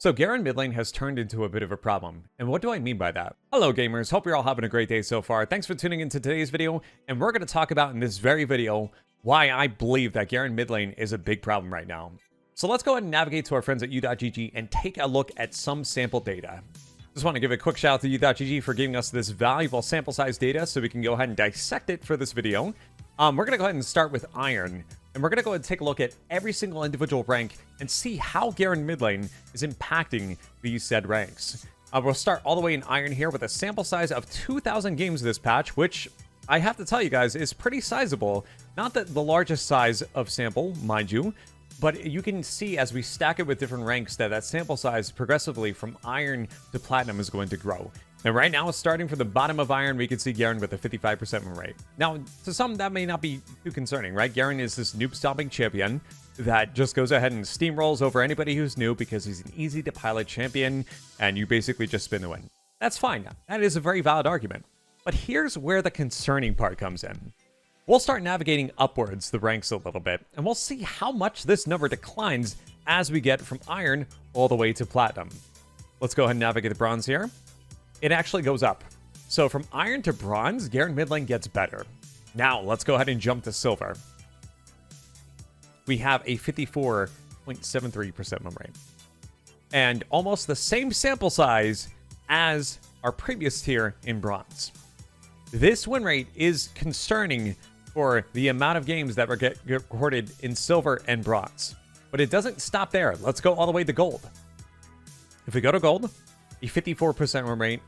So Garen Midlane has turned into a bit of a problem. And what do I mean by that? Hello gamers, hope you're all having a great day so far. Thanks for tuning into today's video, and we're going to talk about in this very video why I believe that Garen Midlane is a big problem right now. So let's go ahead and navigate to our friends at u.gg and take a look at some sample data. Just want to give a quick shout out to u.gg for giving us this valuable sample size data so we can go ahead and dissect it for this video. We're going to go ahead and start with Iron. And we're going to go ahead and take a look at every single individual rank and see how Garen Midlane is impacting these said ranks. We'll start all the way in Iron here with a sample size of 2,000 games this patch, which I have to tell you guys is pretty sizable. Not the largest size of sample, mind you, but you can see as we stack it with different ranks that sample size progressively from Iron to Platinum is going to grow. And right now, starting from the bottom of Iron, we can see Garen with a 55% win rate. Now, to some, that may not be too concerning, right? Garen is this noob-stopping champion that just goes ahead and steamrolls over anybody who's new because he's an easy-to-pilot champion, and you basically just spin the win. That's fine. That is a very valid argument. But here's where the concerning part comes in. We'll start navigating upwards the ranks a little bit, and we'll see how much this number declines as we get from Iron all the way to Platinum. Let's go ahead and navigate the Bronze here. It actually goes up. So from Iron to Bronze, Garen Midlane gets better. Now, let's go ahead and jump to Silver. We have a 54.73% win rate. And almost the same sample size as our previous tier in Bronze. This win rate is concerning for the amount of games that were get recorded in Silver and Bronze. But it doesn't stop there. Let's go all the way to Gold. If we go to Gold, a 54% win rate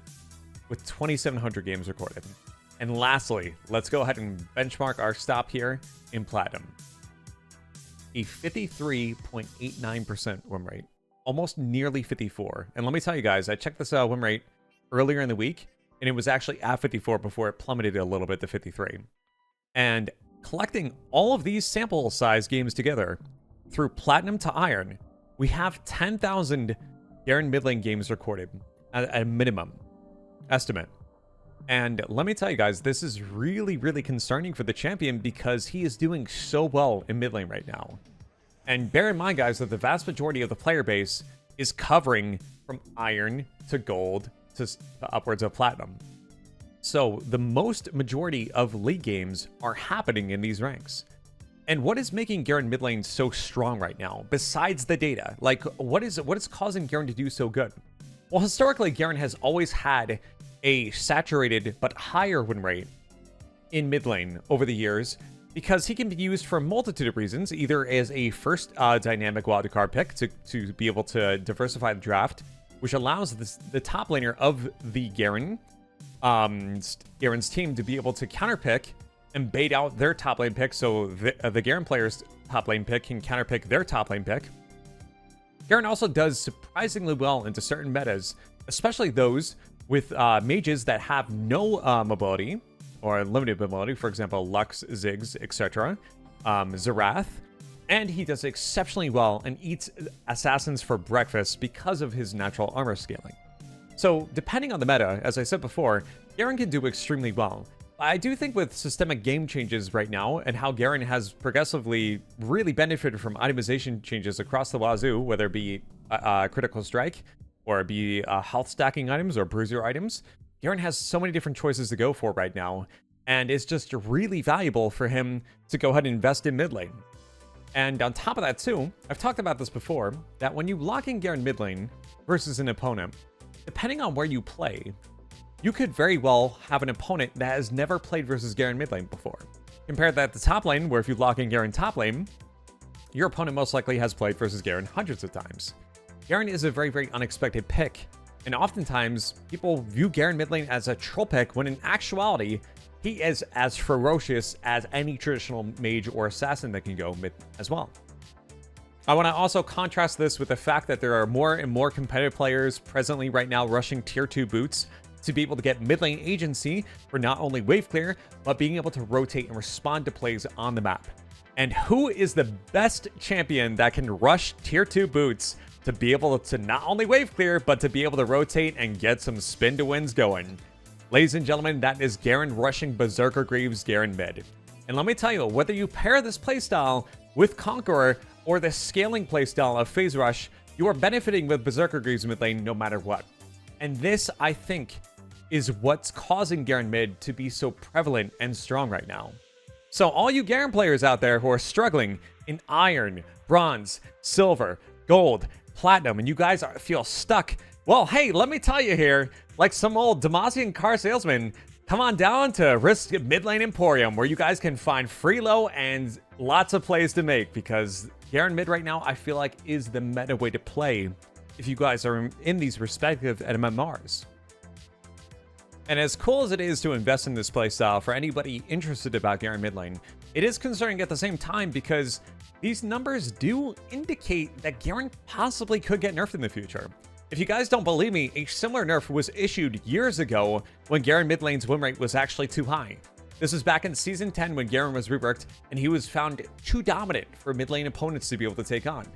with 2,700 games recorded. And lastly, let's go ahead and benchmark our stop here in Platinum. A 53.89% win rate, almost nearly 54. And let me tell you guys, I checked this win rate earlier in the week, and it was actually at 54 before it plummeted a little bit to 53. And collecting all of these sample size games together through Platinum to Iron, we have 10,000 Garen Midlane games recorded at a minimum estimate. And let me tell you guys, this is really, really concerning for the champion because he is doing so well in mid lane right now. And bear in mind, guys, that the vast majority of the player base is covering from Iron to Gold to upwards of Platinum. So the most majority of league games are happening in these ranks. And what is making Garen Midlane so strong right now, besides the data? Like, what is causing Garen to do so good? Well, historically, Garen has always had a saturated but higher win rate in mid lane over the years because he can be used for a multitude of reasons, either as a first dynamic wildcard pick to be able to diversify the draft, which allows the top laner of the Garen's team to be able to counterpick and bait out their top lane pick, so the Garen player's top lane pick can counterpick their top lane pick. Garen also does surprisingly well into certain metas, especially those with mages that have no mobility or limited mobility, for example, Lux, Ziggs, etc., Zerath, and he does exceptionally well and eats assassins for breakfast because of his natural armor scaling. So depending on the meta, as I said before, Garen can do extremely well. I do think with systemic game changes right now and how Garen has progressively really benefited from itemization changes across the wazoo, whether it be critical strike or it be health stacking items or bruiser items, Garen has so many different choices to go for right now, and it's just really valuable for him to go ahead and invest in mid lane. And on top of that too, I've talked about this before, that when you lock in Garen mid lane versus an opponent, depending on where you play, you could very well have an opponent that has never played versus Garen mid lane before. Compare that to top lane, where if you lock in Garen top lane, your opponent most likely has played versus Garen hundreds of times. Garen is a very, very unexpected pick, and oftentimes people view Garen mid lane as a troll pick when in actuality, he is as ferocious as any traditional mage or assassin that can go mid as well. I want to also contrast this with the fact that there are more and more competitive players presently right now rushing tier 2 boots to be able to get mid lane agency for not only wave clear, but being able to rotate and respond to plays on the map. And who is the best champion that can rush tier 2 boots to be able to not only wave clear, but to be able to rotate and get some spin to wins going? Ladies and gentlemen, that is Garen rushing Berserker Greaves Garen mid. And let me tell you, whether you pair this playstyle with Conqueror or the scaling playstyle of Phase Rush, You are benefiting with Berserker Greaves mid lane no matter what. And this, I think, is what's causing Garen mid to be so prevalent and strong right now. So all you Garen players out there who are struggling in Iron, Bronze, Silver, Gold, Platinum, and you guys feel stuck, well, hey, let me tell you here, like some old Demacian car salesman, come on down to RISTE Mid Lane Emporium, where you guys can find free low and lots of plays to make, because Garen mid right now, I feel like, is the meta way to play if you guys are in these respective MMRs. And as cool as it is to invest in this playstyle for anybody interested about Garen mid lane, it is concerning at the same time because these numbers do indicate that Garen possibly could get nerfed in the future. If you guys don't believe me, a similar nerf was issued years ago when Garen mid lane's win rate was actually too high. This was back in Season 10 when Garen was reworked and he was found too dominant for mid lane opponents to be able to take on.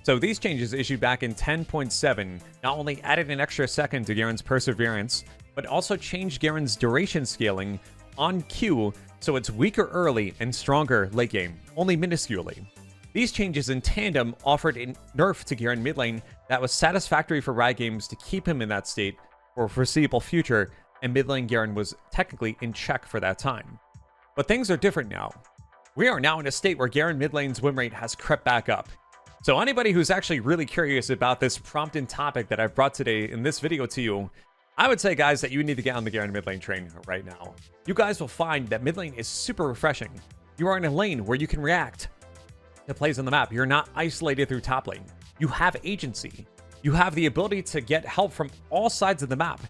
So these changes issued back in 10.7 not only added an extra second to Garen's perseverance, but also changed Garen's duration scaling on Q so it's weaker early and stronger late game, only minusculely. These changes in tandem offered a nerf to Garen mid lane that was satisfactory for Riot Games to keep him in that state for a foreseeable future, and mid lane Garen was technically in check for that time. But things are different now. We are now in a state where Garen mid lane's win rate has crept back up. So anybody who's actually really curious about this prompt and topic that I've brought today in this video to you, I would say, guys, that you need to get on the Garen mid lane train right now. You guys will find that mid lane is super refreshing. You are in a lane where you can react to plays on the map. You're not isolated through top lane. You have agency. You have the ability to get help from all sides of the map.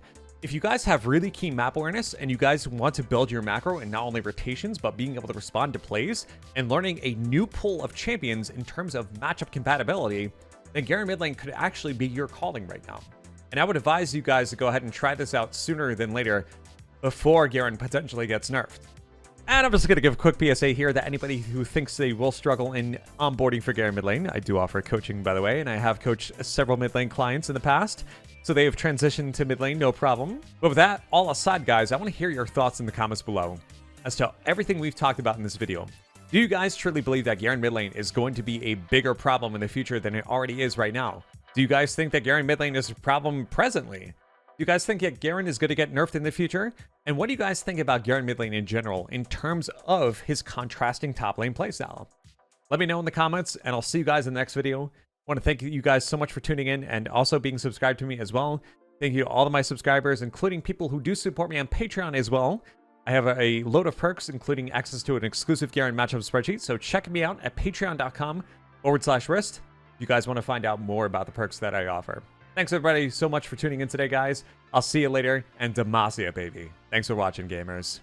If you guys have really keen map awareness and you guys want to build your macro in not only rotations, but being able to respond to plays and learning a new pool of champions in terms of matchup compatibility, then Garen mid lane could actually be your calling right now. And I would advise you guys to go ahead and try this out sooner than later before Garen potentially gets nerfed. And I'm just going to give a quick PSA here that anybody who thinks they will struggle in onboarding for Garen mid lane, I do offer coaching, by the way, and I have coached several mid lane clients in the past, so they have transitioned to mid lane, no problem. But with that all aside, guys, I want to hear your thoughts in the comments below as to everything we've talked about in this video. Do you guys truly believe that Garen mid lane is going to be a bigger problem in the future than it already is right now? Do you guys think that Garen mid lane is a problem presently? Do you guys think that Garen is going to get nerfed in the future? And what do you guys think about Garen mid lane in general in terms of his contrasting top lane playstyle? Let me know in the comments, and I'll see you guys in the next video. I want to thank you guys so much for tuning in and also being subscribed to me as well. Thank you to all of my subscribers, including people who do support me on Patreon as well. I have a load of perks, including access to an exclusive Garen matchup spreadsheet, so check me out at patreon.com/RISTE if you guys want to find out more about the perks that I offer. Thanks everybody so much for tuning in today, guys. I'll see you later, and Demacia, baby. Thanks for watching, gamers.